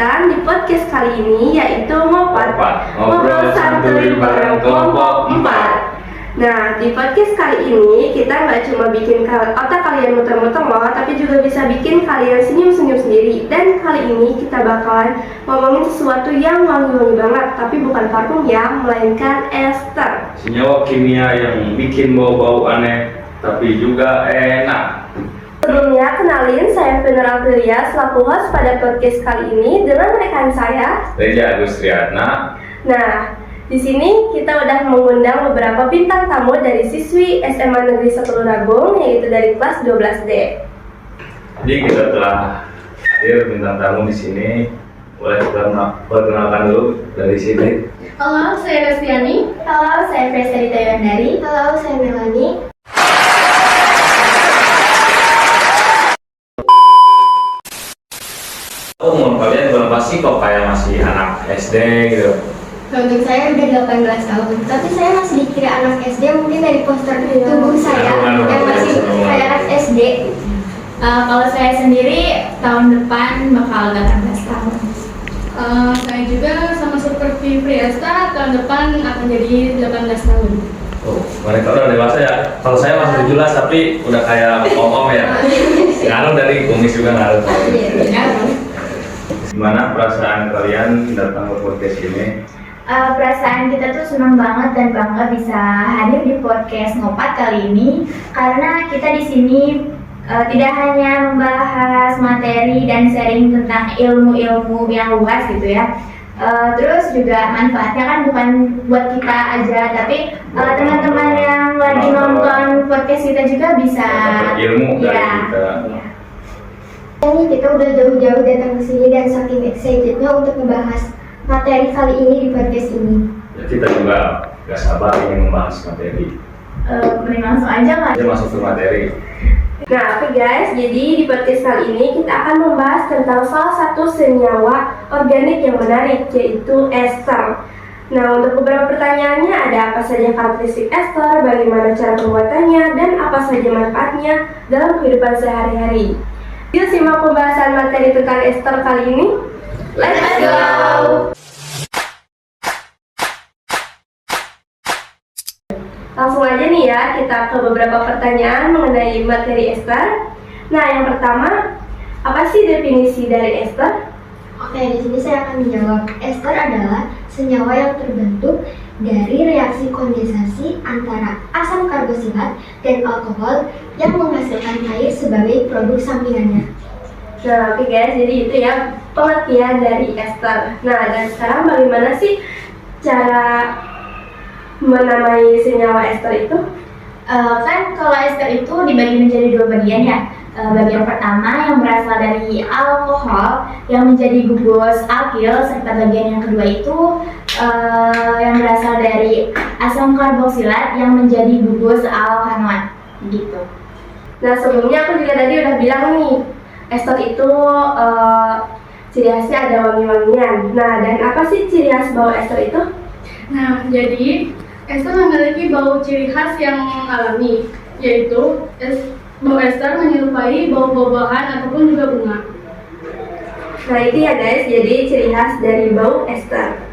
datang di podcast kali ini, yaitu Ngopat, Ngobrol Santuy bareng kelompok 4. Nah, di podcast kali ini kita nggak cuma bikin otak kalian muter-muter loh, tapi juga bisa bikin kalian senyum-senyum sendiri. Dan kali ini kita bakalan ngomongin sesuatu yang wangi-wangi banget, tapi bukan parfum ya, melainkan ester. Senyawa kimia yang bikin bau-bau aneh, tapi juga enak. Sebelumnya, kenalin, saya Veneral Priya selaku host pada podcast kali ini dengan rekan saya, Reja Agustriatna. Nah, di sini kita udah mengundang beberapa bintang tamu dari siswi SMA Negeri 1 Ragung, yaitu dari kelas 12D. Jadi kita telah hadir bintang tamu di sini. Boleh kita perkenalkan dulu dari sini. Halo, saya Restiani. Halo, saya Prestarita Yandari. Halo, saya Melani. Umur kalian berapa sih kok kayak masih anak SD gitu? Untuk saya udah 18 tahun, tapi saya masih dikira anak SD mungkin dari poster tubuh saya yang masih kayak anak SD. Kalau saya sendiri tahun depan bakal 18 tahun. Saya juga sama seperti Priesta, tahun depan akan jadi 18 tahun. Oh, mereka udah dewasa ya. Kalau saya masih 17 tapi udah kayak om-om ya. Ngaruh dari kumis juga ngaruh. Gimana perasaan kalian datang ke podcast ini? Perasaan kita tuh senang banget dan bangga bisa hadir di podcast Ngopat kali ini karena kita di sini tidak hanya membahas materi dan sharing tentang ilmu-ilmu yang luas gitu ya. Terus juga manfaatnya kan bukan buat kita aja, tapi teman-teman yang lagi nonton podcast kita juga bisa dapat ilmu dari kita. Ya. Ini kita udah jauh-jauh datang ke sini dan saking excitednya untuk membahas materi kali ini di podcast ini. Ya, kita juga gak sabar ingin membahas materi. Mending langsung aja kan? Kita masuk ke materi. Nah, oke guys, jadi di podcast kali ini kita akan membahas tentang salah satu senyawa organik yang menarik, yaitu ester. Nah, untuk beberapa pertanyaannya ada apa saja karakteristik ester, bagaimana cara pembuatannya, dan apa saja manfaatnya dalam kehidupan sehari-hari. Yuk simak pembahasan materi tentang ester kali ini. Let's go! Langsung aja nih ya, kita ke beberapa pertanyaan mengenai materi ester. Nah, yang pertama, apa sih definisi dari ester? Oke, di sini saya akan menjawab. Ester adalah senyawa yang terbentuk dari reaksi kondensasi antara asam karboksilat dan alkohol yang menghasilkan air sebagai produk sampingannya. Nah, oke guys, jadi itu ya pengertian dari ester. Nah, dan sekarang bagaimana sih cara menamai senyawa ester itu? Kan kalau ester itu dibagi menjadi dua bagian ya. Bagian pertama yang berasal dari alkohol yang menjadi gugus alkil, serta bagian yang kedua itu yang berasal dari asam karboksilat yang menjadi gugus alkanoat gitu. Nah, sebelumnya aku juga tadi udah bilang nih, ester itu ciri khasnya ada wangi-wangian. Nah, dan apa sih ciri khas bau ester itu? Nah, jadi ester memiliki bau ciri khas yang alami, yaitu bau ester menyerupai bau buah-buahan ataupun juga bunga. Nah, itu ya guys, jadi ciri khas dari bau ester.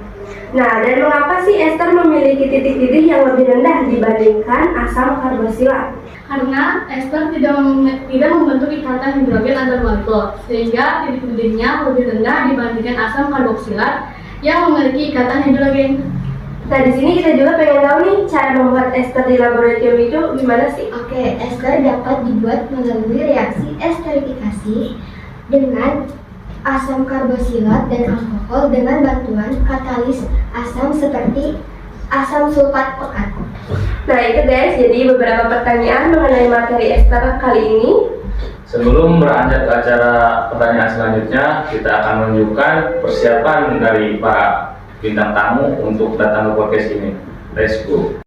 Nah, dan mengapa sih ester memiliki titik-titik yang lebih rendah dibandingkan asam karboksilat? Karena ester tidak membentuk ikatan hidrogen antar molekul, sehingga titik-titiknya lebih rendah dibandingkan asam karboksilat yang memiliki ikatan hidrogen. Nah, di sini kita juga pengen tahu nih cara membuat ester di laboratorium itu gimana sih? Oke, ester dapat dibuat melalui reaksi esterifikasi dengan asam karboksilat dan alkohol dengan bantuan katalis asam seperti asam sulfat pekat. Nah, itu guys, jadi beberapa pertanyaan mengenai materi ester kali ini. Sebelum beranjak ke acara pertanyaan selanjutnya, kita akan menunjukkan persiapan dari para bintang tamu untuk datang ke podcast ini. Let's go.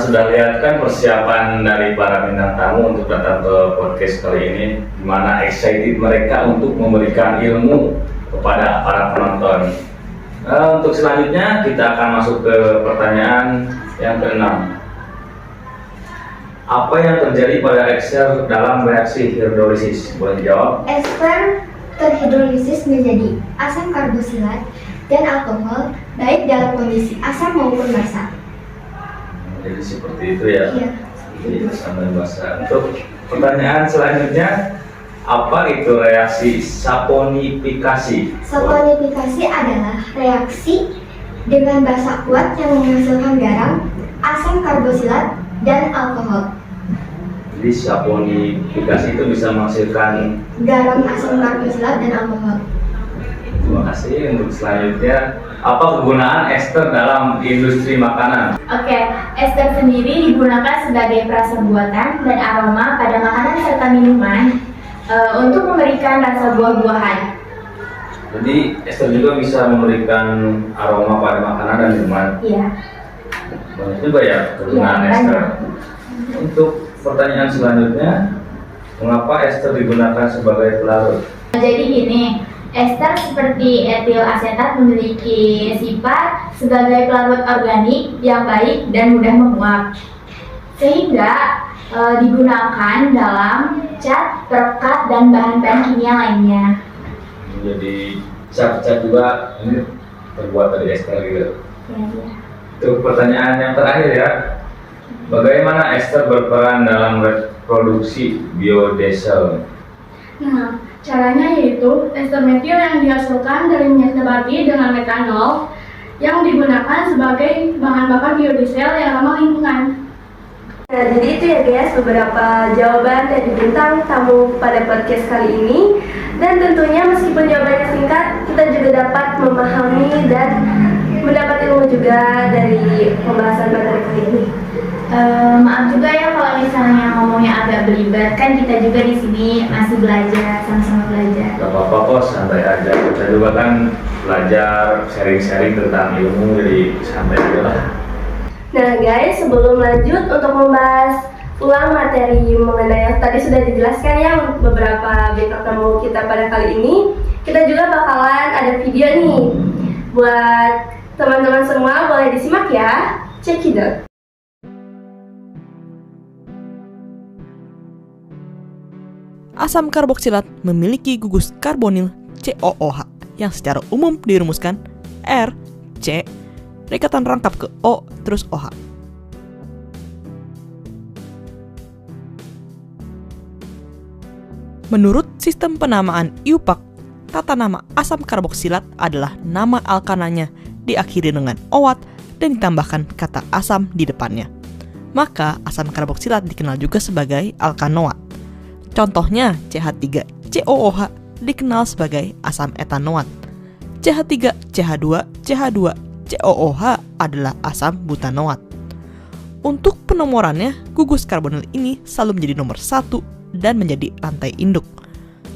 sudah lihat kan persiapan dari para bintang tamu untuk datang ke podcast kali ini, gimana excited mereka untuk memberikan ilmu kepada para penonton. Untuk selanjutnya kita akan masuk ke pertanyaan yang keenam. Apa yang terjadi pada ester dalam reaksi hidrolisis? Boleh dijawab? Ester terhidrolisis menjadi asam karbosilat dan alkohol baik dalam kondisi asam maupun basa. Jadi seperti itu ya. Iya. Jadi asam dan basa. Untuk pertanyaan selanjutnya, apa itu reaksi saponifikasi? Saponifikasi adalah reaksi dengan basa kuat yang menghasilkan garam, asam karbosilat, dan alkohol. Jadi saponifikasi itu bisa menghasilkan. Garam, asam karbosilat, dan alkohol. Terima kasih. Untuk selanjutnya, apa kegunaan ester dalam industri makanan? Oke, ester sendiri digunakan sebagai perasa buatan dan aroma pada makanan serta minuman untuk memberikan rasa buah-buahan. Jadi ester juga bisa memberikan aroma pada makanan dan minuman. Iya. Banyak juga ya kegunaan Iya, ester. banyak. Untuk pertanyaan selanjutnya, mengapa ester digunakan sebagai pelarut? Jadi gini, ester seperti etil asetat memiliki sifat sebagai pelarut organik yang baik dan mudah menguap, sehingga digunakan dalam cat, perekat, dan bahan-bahan kimia lainnya. Jadi cat juga ini terbuat dari ester gitu. Ya, ya. Untuk pertanyaan yang terakhir ya, bagaimana ester berperan dalam reproduksi biodiesel? Nah, caranya yaitu ester metil yang dihasilkan dari minyak nabati dengan metanol yang digunakan sebagai bahan bakar biodiesel yang ramah lingkungan. Nah, jadi itu ya guys beberapa jawaban dari bintang tamu pada podcast kali ini. Dan tentunya meskipun jawabannya singkat, kita juga dapat memahami dan mendapat ilmu juga dari pembahasan materi kali ini. Maaf juga ya kalau misalnya ngomongnya agak belibet, kan kita juga di sini masih belajar, sama-sama belajar. Gak apa-apa kok, santai aja. Kita juga kan belajar sharing-sharing tentang ilmu, jadi santai aja lah. Nah guys, sebelum lanjut untuk membahas ulang materi mengenai yang tadi sudah dijelaskan ya beberapa bintang tamu kita pada kali ini, kita juga bakalan ada video nih buat teman-teman semua, boleh disimak ya. Check it out. Asam karboksilat memiliki gugus karbonil COOH yang secara umum dirumuskan R, C, ikatan rangkap ke O, terus OH. Menurut sistem penamaan IUPAC, tata nama asam karboksilat adalah nama alkananya diakhiri dengan owat dan ditambahkan kata asam di depannya. Maka asam karboksilat dikenal juga sebagai alkanoat. Contohnya CH3COOH dikenal sebagai asam etanoat. CH3CH2CH2COOH adalah asam butanoat. Untuk penomorannya, gugus karbonil ini selalu menjadi nomor 1 dan menjadi rantai induk.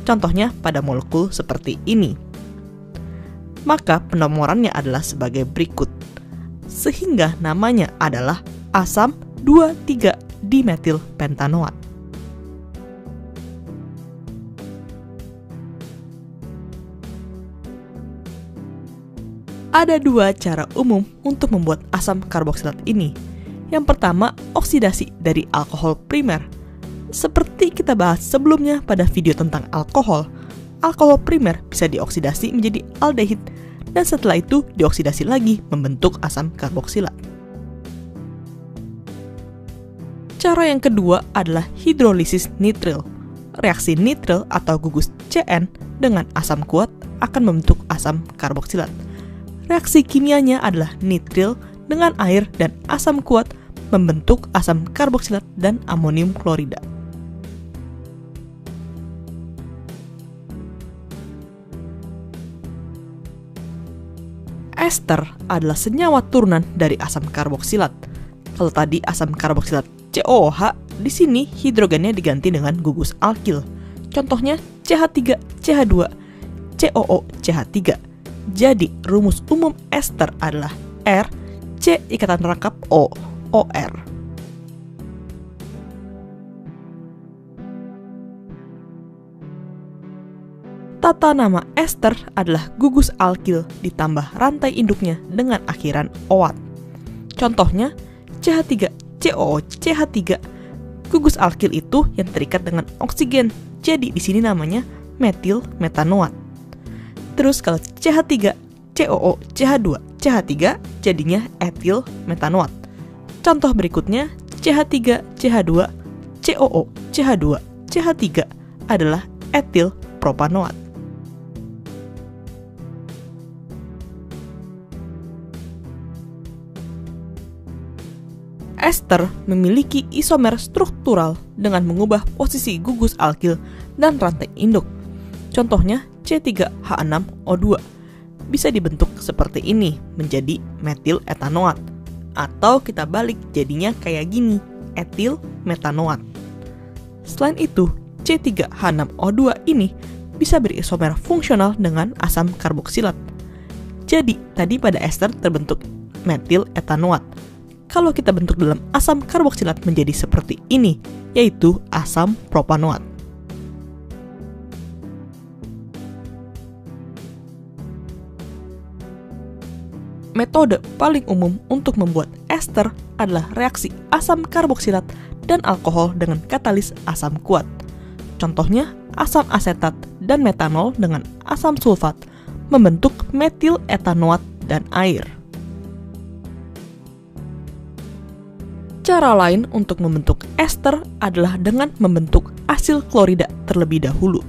Contohnya pada molekul seperti ini. Maka penomorannya adalah sebagai berikut. Sehingga namanya adalah asam 2,3-dimetil pentanoat. Ada dua cara umum untuk membuat asam karboksilat ini. Yang pertama, oksidasi dari alkohol primer. Seperti kita bahas sebelumnya pada video tentang alkohol primer bisa dioksidasi menjadi aldehid dan setelah itu dioksidasi lagi membentuk asam karboksilat. Cara yang kedua adalah hidrolisis nitril. Reaksi nitril atau gugus CN dengan asam kuat akan membentuk asam karboksilat. Reaksi kimianya adalah nitril dengan air dan asam kuat membentuk asam karboksilat dan amonium klorida. Ester adalah senyawa turunan dari asam karboksilat. Kalau tadi asam karboksilat COOH, di sini hidrogennya diganti dengan gugus alkil. Contohnya CH3CH2 COOCH3. Jadi, rumus umum ester adalah R, C ikatan rangkap O, OR. Tata nama ester adalah gugus alkil ditambah rantai induknya dengan akhiran -oat. Contohnya, CH3COO-CH3. Gugus alkil itu yang terikat dengan oksigen, jadi di sini namanya metil metanoat. Terus kalau CH3COO-CH2-CH3 jadinya etil metanoat. Contoh berikutnya, CH3CH2-COO-CH2-CH3 adalah etil propanoat. Ester memiliki isomer struktural dengan mengubah posisi gugus alkil dan rantai induk. Contohnya C3H6O2 bisa dibentuk seperti ini menjadi metil etanoat, atau kita balik jadinya kayak gini, etil metanoat. Selain itu, C3H6O2 ini bisa berisomer fungsional dengan asam karboksilat. Jadi, tadi pada ester terbentuk metil etanoat. Kalau kita bentuk dalam asam karboksilat menjadi seperti ini, yaitu asam propanoat. Metode paling umum untuk membuat ester adalah reaksi asam karboksilat dan alkohol dengan katalis asam kuat. Contohnya, asam asetat dan metanol dengan asam sulfat membentuk metil etanoat dan air. Cara lain untuk membentuk ester adalah dengan membentuk asil klorida terlebih dahulu.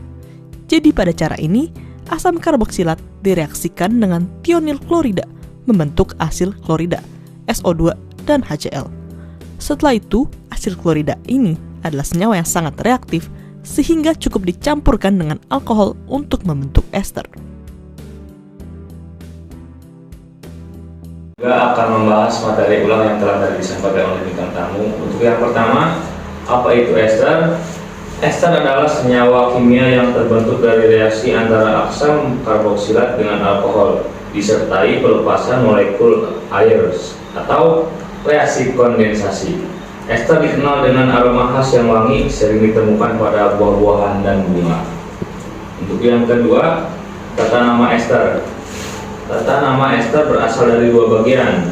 Jadi pada cara ini, asam karboksilat direaksikan dengan tionil klorida membentuk asil klorida, SO2 dan HCl. Setelah itu, asil klorida ini adalah senyawa yang sangat reaktif sehingga cukup dicampurkan dengan alkohol untuk membentuk ester. Juga akan membahas materi ulang yang telah tadi disampaikan oleh bintang tamu. Untuk yang pertama, apa itu ester? Ester adalah senyawa kimia yang terbentuk dari reaksi antara asam karboksilat dengan alkohol, disertai pelepasan molekul air atau reaksi kondensasi. Ester dikenal dengan aroma khas yang wangi, sering ditemukan pada buah-buahan dan bunga. Untuk yang kedua, tata nama ester. Tata nama ester berasal dari dua bagian.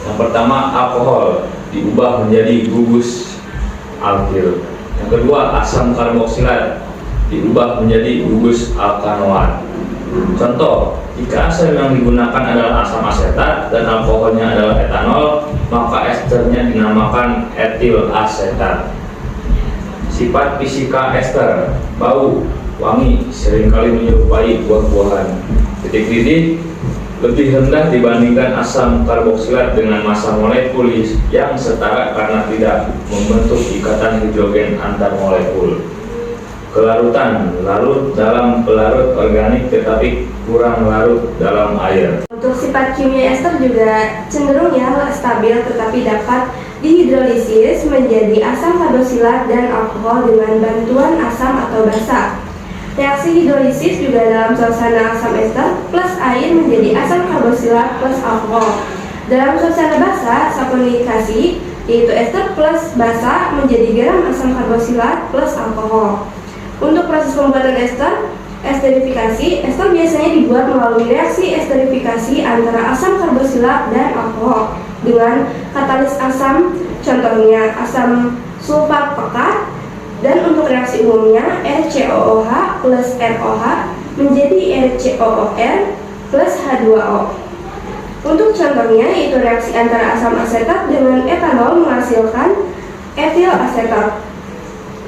Yang pertama, alkohol diubah menjadi gugus alkil. Yang kedua, asam karboksilat diubah menjadi gugus alkanoat. Contoh, jika asam yang digunakan adalah asam asetat dan alkoholnya adalah etanol, maka esternya dinamakan etil asetat. Sifat fisika ester: bau, wangi, seringkali menyerupai buah-buahan. Titik-titik lebih rendah dibandingkan asam karboksilat dengan massa molekul yang setara karena tidak membentuk ikatan hidrogen antar molekul. Kelarutan, larut dalam pelarut organik tetapi kurang larut dalam air. Untuk sifat kimia ester juga cenderung stabil tetapi dapat dihidrolisis menjadi asam karboksilat dan alkohol dengan bantuan asam atau basa. Reaksi hidrolisis juga dalam suasana asam ester plus air menjadi asam karboksilat plus alkohol. Dalam suasana basa, saponifikasi yaitu ester plus basa menjadi garam asam karboksilat plus alkohol. Untuk proses pembuatan esterifikasi, ester biasanya dibuat melalui reaksi esterifikasi antara asam karboksilat dan alkohol dengan katalis asam, contohnya asam sulfat pekat. Dan untuk reaksi umumnya, RCOOH plus ROH menjadi RCOOR plus H2O. Untuk contohnya, yaitu reaksi antara asam asetat dengan etanol menghasilkan etil asetat.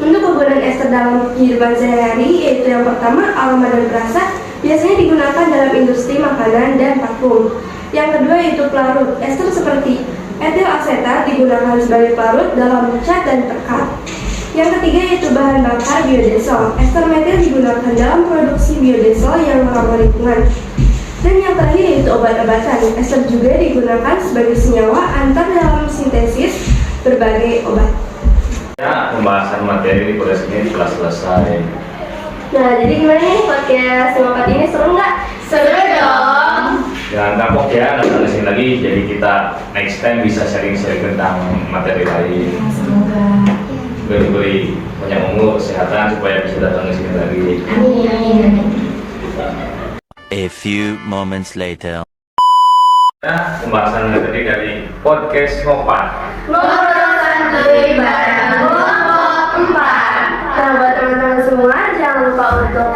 Untuk penggunaan ester dalam kehidupan sehari-hari, yaitu yang pertama, aroma dan perasa, biasanya digunakan dalam industri makanan dan parfum. Yang kedua, yaitu pelarut. Ester seperti etil asetat digunakan sebagai pelarut dalam cat dan pekat. Yang ketiga yaitu bahan bakar biodiesel. Ester metil digunakan dalam produksi biodiesel yang ramah lingkungan. Dan yang terakhir yaitu obat-obatan. Ester juga digunakan sebagai senyawa antar dalam sintesis berbagai obat. Ya, pembahasan materi di podcast ini telah selesai. Nah, jadi gimana nih podcast Ngopat ini, seru nggak? Seru dong. Jangan kapok ya, nanti di sini lagi. Jadi kita next time bisa sharing-sharing tentang materi lain. Semoga. Beri banyak umur, kesehatan supaya bisa datang ke sini lagi. Amin. A few moments later. Nah, pembahasan tadi dari podcast Ngopat. Ngobrol santuy bareng kelompok 4. Nah, buat teman-teman semua, jangan lupa untuk